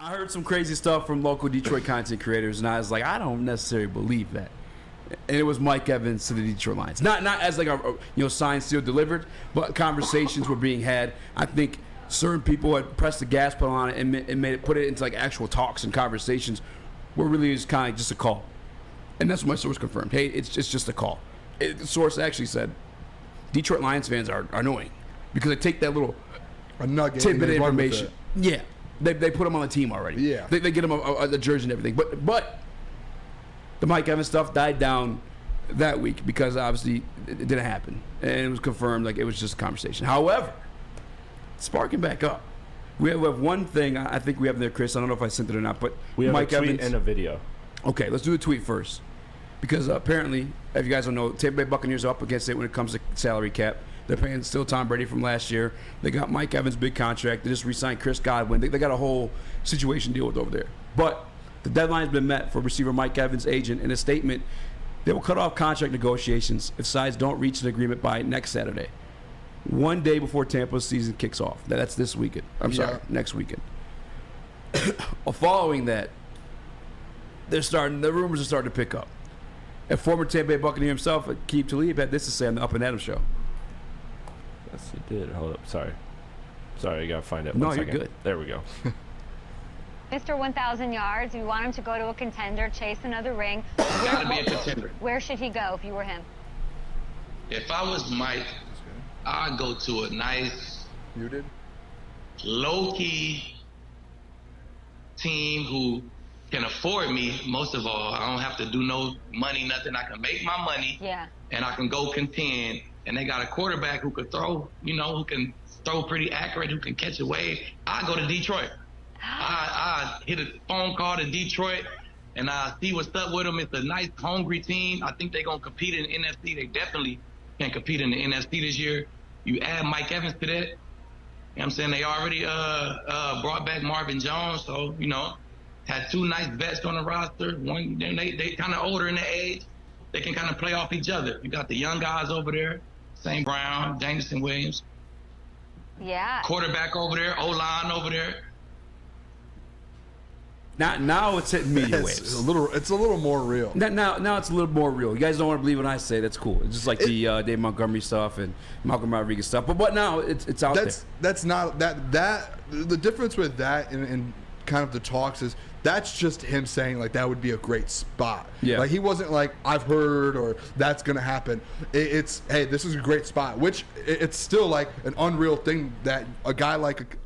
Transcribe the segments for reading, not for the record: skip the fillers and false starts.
I heard some crazy stuff from local Detroit content creators, and I was like, I don't necessarily believe that. And it was Mike Evans to the Detroit Lions, not as like a signed, sealed, delivered, but conversations were being had. I think certain people had pressed the gas pedal on it and put it into like actual talks and conversations, where really is kind of just a call. And that's what my source confirmed. Hey, it's just a call. The source actually said Detroit Lions fans are annoying because they take that little nugget tidbit of information. Yeah. They put him on the team already. Yeah. They get him a jersey and everything. But the Mike Evans stuff died down that week because obviously it didn't happen. And it was confirmed like it was just a conversation. However, sparking back up. We have one thing I think we have there, Chris. I don't know if I sent it or not, but we have Mike a tweet Evans and a video. Okay, let's do the tweet first. Because apparently, if you guys don't know, Tampa Bay Buccaneers are up against it when it comes to salary cap. They're paying still Tom Brady from last year. They got Mike Evans' big contract. They just re-signed Chris Godwin. They got a whole situation to deal with over there. But the deadline's been met for receiver Mike Evans' agent. In a statement, they will cut off contract negotiations if sides don't reach an agreement by next Saturday, one day before Tampa's season kicks off. That's this weekend. Next weekend. Following that, the rumors are starting to pick up. And former Tampa Bay Buccaneer himself, Aqib Talib, had this to say on the Up and Adams show. Yes, he did. Hold up. Sorry, I got to find it. No, you're good. There we go. Mr. 1,000 yards, you want him to go to a contender, chase another ring. Gotta be a contender. Where should he go if you were him? If I was Mike, I'd go to a nice, low-key team who can afford me. Most of all, I don't have to do no money, nothing. I can make my money, and I can go contend. And they got a quarterback who could throw, who can throw pretty accurate, who can catch a wave. I go to Detroit. I hit a phone call to Detroit, and I see what's up with them. It's a nice, hungry team. I think they're going to compete in the NFC. They definitely can compete in the NFC this year. You add Mike Evans to that. You know what I'm saying? They already brought back Marvin Jones, so, had two nice vets on the roster. One, they kind of older in the age. They can kind of play off each other. You got the young guys over there, St. Brown, Jameson Williams. Yeah. Quarterback over there, O-line over there. Now it's hitting media waves. It's a little more real. Now it's a little more real. You guys don't want to believe what I say. That's cool. It's just like the Dave Montgomery stuff and Malcolm Rodriguez stuff. But now it's out there. That's not that. The difference with that and kind of the talks is that's just him saying like that would be a great spot. Yeah. Like he wasn't like I've heard or that's gonna happen. It's hey, this is a great spot. Which it's still like an unreal thing that a guy like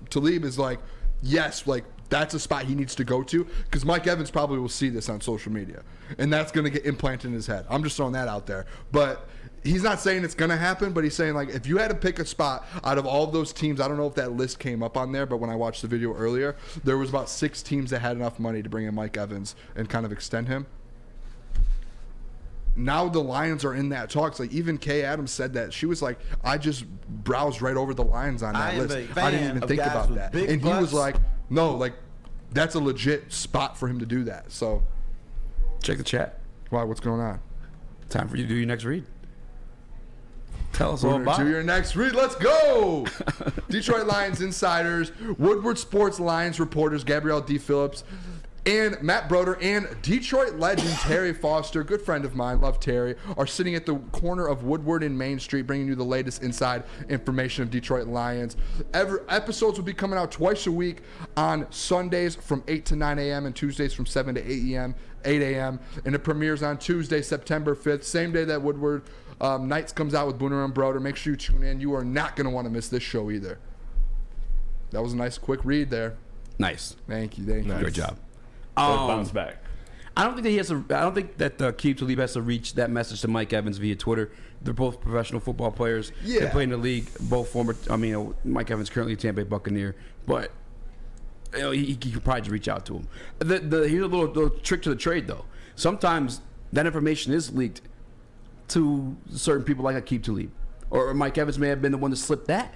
Talib is like, yes, like that's a spot he needs to go to because Mike Evans probably will see this on social media and that's gonna get implanted in his head. I'm just throwing that out there, but. He's not saying it's going to happen, but he's saying, like, if you had to pick a spot out of all of those teams, I don't know if that list came up on there, but when I watched the video earlier, there was about 6 teams that had enough money to bring in Mike Evans and kind of extend him. Now the Lions are in that talks. Like, even Kay Adams said that. She was like, I just browsed right over the Lions on that list. I didn't even think about that. And he was like, no, like, that's a legit spot for him to do that. So, check the chat. Why? What's going on? Time for you to do your next read. Tell us all about it. Do your next read. Let's go. Detroit Lions insiders, Woodward Sports Lions reporters, Gabrielle D. Phillips, and Matt Broder, and Detroit legend Terry Foster, good friend of mine, love Terry, are sitting at the corner of Woodward and Main Street, bringing you the latest inside information of Detroit Lions. Episodes will be coming out twice a week on Sundays from 8 to 9 a.m. and Tuesdays from 7 to 8 a.m. And it premieres on Tuesday, September 5th, same day that Woodward Nights comes out with Booner and Broder. Make sure you tune in. You are not going to want to miss this show either. That was a nice, quick read there. Nice. Thank you. Nice. Good job. Bounce back. I don't think that he has to. I don't think that Aqib Talib has to reach that message to Mike Evans via Twitter. They're both professional football players. Yeah. They play in the league. Both former. Mike Evans currently a Tampa Bay Buccaneer, but he could probably just reach out to him. Here's a little trick to the trade though. Sometimes that information is leaked to certain people like Aqib Talib, or Mike Evans may have been the one to slip that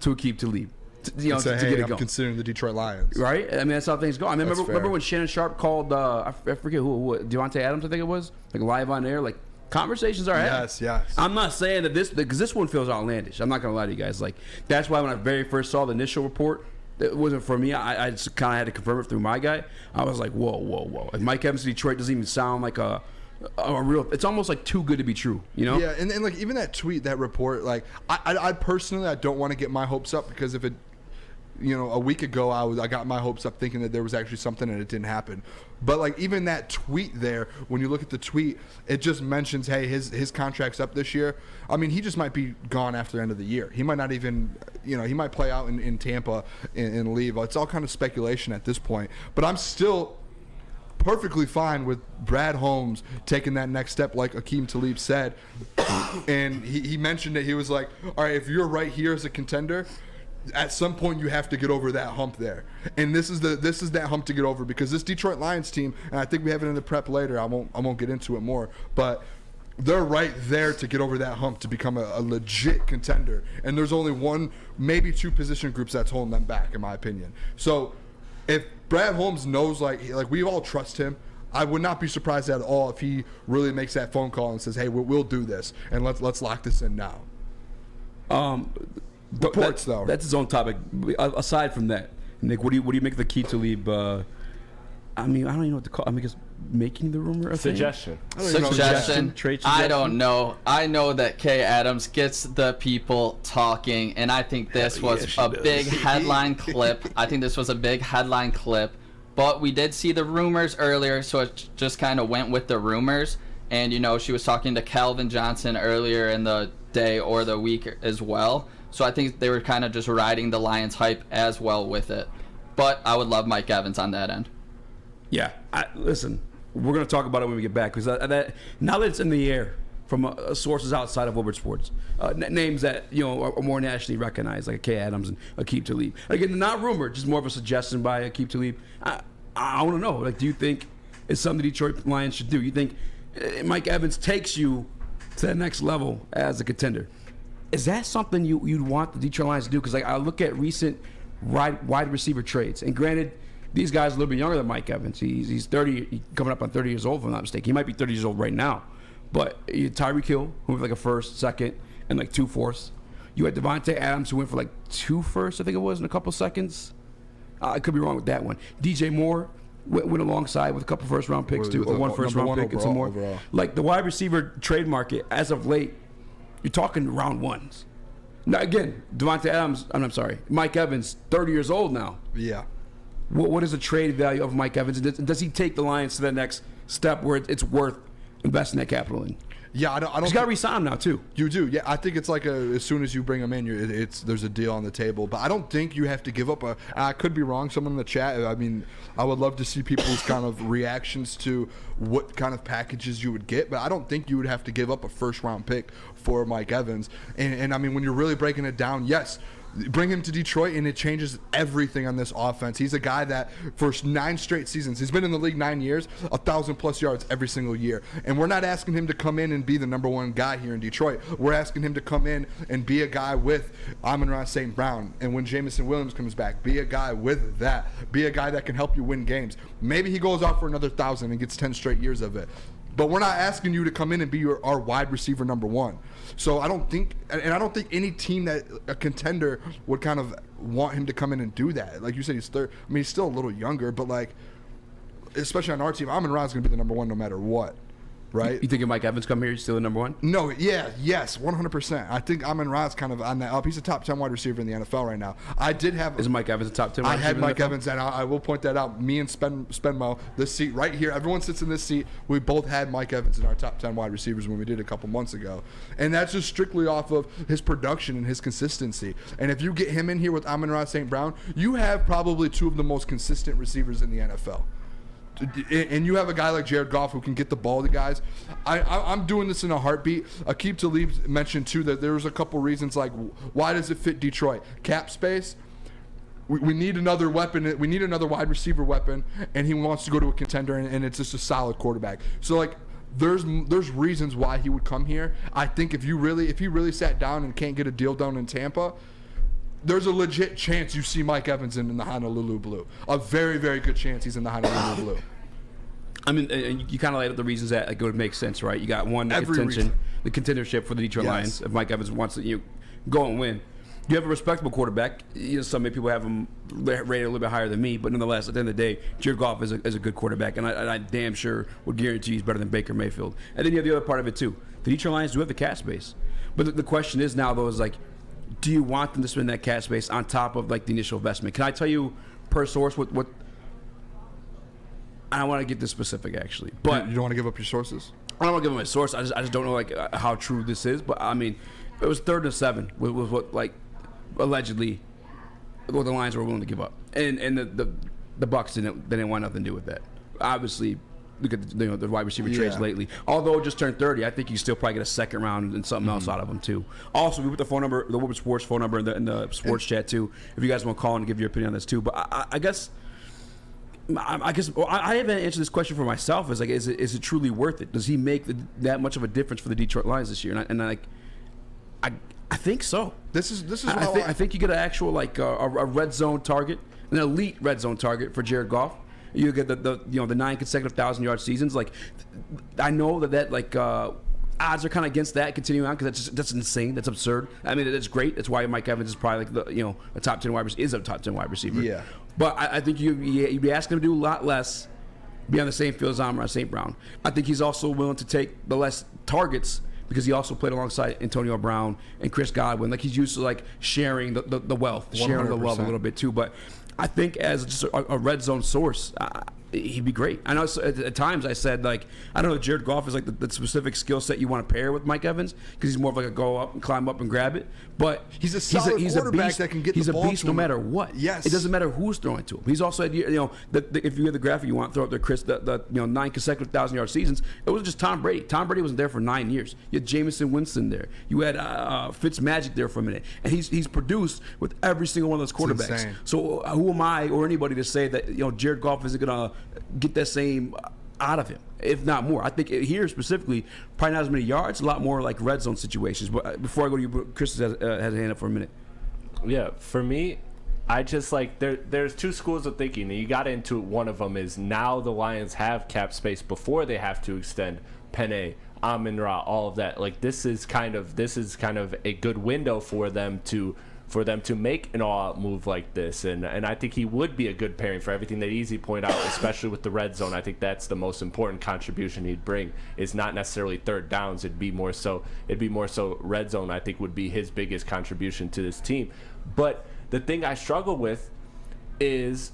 to Aqib Talib. To get it going. I'm considering the Detroit Lions. Right? I mean, that's how things go. I mean, remember when Shannon Sharp called, I forget who, Devontae Adams, I think it was, like live on air, like conversations are happening. Yes. I'm not saying that because this one feels outlandish. I'm not going to lie to you guys. Like, that's why when I very first saw the initial report, It wasn't for me. I just kind of had to confirm it through my guy. I was like, whoa. Like Mike Evans to Detroit doesn't even sound like a real. It's almost like too good to be true, you know? Yeah, and like even that tweet, that report, like I personally, I don't want to get my hopes up because if it, a week ago I got my hopes up thinking that there was actually something and it didn't happen. But like even that tweet there, when you look at the tweet, it just mentions, hey, his contract's up this year. I mean, he just might be gone after the end of the year. He might not even, he might play out in Tampa and leave. It's all kind of speculation at this point. But I'm still perfectly fine with Brad Holmes taking that next step, like Akeem Talib said. And he mentioned it. He was like, all right, if you're right here as a contender, at some point you have to get over that hump there, and this is that hump to get over, because this Detroit Lions team, and I think we have it in the prep later, I won't get into it more, but they're right there to get over that hump to become a legit contender, and there's only one, maybe two position groups that's holding them back, in my opinion. So if Brad Holmes knows, like we all trust him, I would not be surprised at all if he really makes that phone call and says, hey, we'll do this, and let's lock this in now. Reports, though. That's his own topic. Aside from that, Nick, what do you make of the key to leave? I mean, I don't even know what to call. I mean, just making the rumor. Suggestion. Suggestion. Trade suggestion. I don't know. I know that Kay Adams gets the people talking, and I think this was a big headline clip. But we did see the rumors earlier, so it just kind of went with the rumors. And she was talking to Calvin Johnson earlier in the day or the week as well. So I think they were kind of just riding the Lions hype as well with it. But I would love Mike Evans on that end. Yeah. Listen, we're going to talk about it when we get back, because now that it's in the air from sources outside of Woodward Sports, names that are more nationally recognized, like Kay Adams and Akeem Talib. Again, not rumored, just more of a suggestion by Akeem Talib. I want to know, do you think it's something the Detroit Lions should do? You think Mike Evans takes you to the next level as a contender? Is that something you'd want the Detroit Lions to do? Because I look at recent wide receiver trades, and granted, these guys are a little bit younger than Mike Evans. He's 30, coming up on 30 years old, if I'm not mistaken. He might be 30 years old right now. But you had Tyreek Hill, who went for like a first, second, and like 2 fourths. You had Devontae Adams, who went for like 2 firsts, I think it was, in a couple seconds. I could be wrong with that one. DJ Moore went alongside with a couple first-round picks, too, or one first-round pick and some more. Overall. Like the wide receiver trade market, as of late, you're talking round ones. Now, again, Mike Evans, 30 years old now. Yeah. What is the trade value of Mike Evans? And does he take the Lions to the next step where it's worth investing that capital in? Yeah, I don't. He's got to re-sign him now too. You do, yeah. I think it's like as soon as you bring him in, there's a deal on the table. But I don't think you have to give up I could be wrong. Someone in the chat. I mean, I would love to see people's kind of reactions to what kind of packages you would get. But I don't think you would have to give up a first-round pick for Mike Evans. And I mean, when you're really breaking it down, yes. Bring him to Detroit, and it changes everything on this offense. He's a guy that for 9 straight seasons, he's been in the league 9 years, 1,000+ yards every single year. And we're not asking him to come in and be the number one guy here in Detroit. We're asking him to come in and be a guy with Amon-Ra St. Brown. And when Jamison Williams comes back, be a guy with that. Be a guy that can help you win games. Maybe he goes out for another 1,000 and gets 10 straight years of it. But we're not asking you to come in and be our wide receiver number one. So I don't think any team that a contender would kind of want him to come in and do that. Like you said, he's third. I mean, he's still a little younger, but like, especially on our team, Amon-Ra's going to be the number one no matter what. Right? You think if Mike Evans come here, he's still the number one? No, yes, 100%. I think Amon-Ra's kind of on that up. He's a top 10 wide receiver in the NFL right now. Is Mike Evans a top 10 wide receiver? I had Mike Evans, and I will point that out. Me and Spenmo, this seat right here, everyone sits in this seat. We both had Mike Evans in our top 10 wide receivers when we did a couple months ago. And that's just strictly off of his production and his consistency. And if you get him in here with Amon-Ra St. Brown, you have probably 2 of the most consistent receivers in the NFL. And you have a guy like Jared Goff who can get the ball to guys. I'm doing this in a heartbeat. Akeem Talib mentioned, too, that there was a couple reasons, like, why does it fit Detroit? Cap space. We need another weapon. We need another wide receiver weapon, and he wants to go to a contender, and it's just a solid quarterback. So, like, there's reasons why he would come here. I think if he really sat down and can't get a deal done in Tampa, there's a legit chance you see Mike Evans in the Honolulu Blue. A very, very good chance he's in the Honolulu Blue. I mean, you kind of laid out the reasons that it would make sense, right? You got one, the contendership for the Detroit Lions. If Mike Evans wants to go and win, You have a respectable quarterback. Some people have him rated a little bit higher than me, but nonetheless, at the end of the day, Jared Goff is a good quarterback, and I damn sure would guarantee he's better than Baker Mayfield. And then you have the other part of it too. The Detroit Lions do have the cap space, but the question is now though is like, do you want them to spend that cap space on top of like the initial investment? Can I tell you per source what? I don't want to get this specific actually, but you don't want to give up your sources. I don't want to give them a source. I just don't know like how true this is, but I mean, it was 3rd and 7 was what like allegedly what the Lions were willing to give up, and the Bucs didn't want nothing to do with that. Obviously, look at the wide receiver trades lately. Although just turned 30, I think you still probably get a second round and something else out of them too. Also, we put the phone number, the Woodward Sports phone number in the sports chat too, if you guys want to call and give your opinion on this too. But I guess I haven't answered this question for myself. Is like, is it truly worth it? Does he make that much of a difference for the Detroit Lions this year? I think so. This is. I think you get an actual like a red zone target, an elite red zone target for Jared Goff. You get the 9 consecutive 1,000-yard seasons. Like, I know that like odds are kind of against that continuing on because that's insane. That's absurd. I mean, that's great. That's why Mike Evans is probably like a top 10 wide receiver. Is a top 10 wide receiver. Yeah. But I think you'd be asking him to do a lot less, be on the same field as Amon-Ra St. Brown. I think he's also willing to take the less targets because he also played alongside Antonio Brown and Chris Godwin. Like, he's used to like sharing the wealth, sharing 100%. The love a little bit too. But I think as just a red zone source, he'd be great. I know at times I said, like, I don't know, Jared Goff is like the specific skill set you want to pair with Mike Evans because he's more of like a go up and climb up and grab it. But he's a solid quarterback beast, that can get he's the ball a beast no matter what. Yes. It doesn't matter who's throwing to him. He's also, if you have the graphic you want, throw up there, Chris, the 9 consecutive 1,000-yard seasons. It was just Tom Brady. Tom Brady wasn't there for 9 years. You had Jameson Winston there. You had Fitzmagic there for a minute. And he's produced with every single one of those quarterbacks. So who am I or anybody to say that Jared Goff isn't going to get that same out of him, if not more? I think here specifically, probably not as many yards, a lot more like red zone situations. But before I go to you, Chris has a hand up for a minute. Yeah, for me, I just like there's two schools of thinking. You got into one of them is now the Lions have cap space before they have to extend Penei, Amon-Ra, all of that. Like this is kind of a good window for them to make an all-out move like this, and I think he would be a good pairing for everything that Easy pointed out, especially with the red zone. I think that's the most important contribution he'd bring. Is not necessarily third downs. It'd be more so red zone. I think would be his biggest contribution to this team. But the thing I struggle with is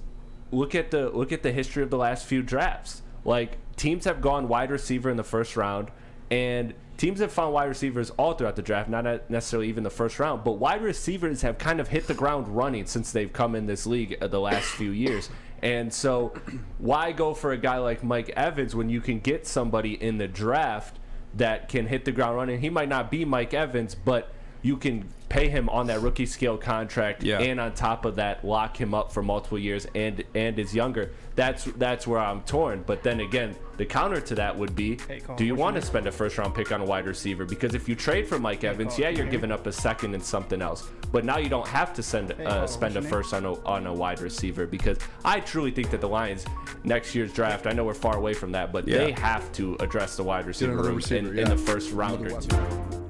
look at the history of the last few drafts. Like, teams have gone wide receiver in the first round, and teams have found wide receivers all throughout the draft, not necessarily even the first round, but wide receivers have kind of hit the ground running since they've come in this league the last few years. And so why go for a guy like Mike Evans when you can get somebody in the draft that can hit the ground running? He might not be Mike Evans, but you can pay him on that rookie scale contract, and on top of that, lock him up for multiple years and is younger. That's where I'm torn. But then again, the counter to that would be, do you want to spend a first-round pick on a wide receiver? Because if you trade for Mike Evans, you're giving up a second and something else. But now you don't have to spend a first on a wide receiver, because I truly think that the Lions next year's draft, I know we're far away from that, but they have to address the wide receiver room in the first round or two.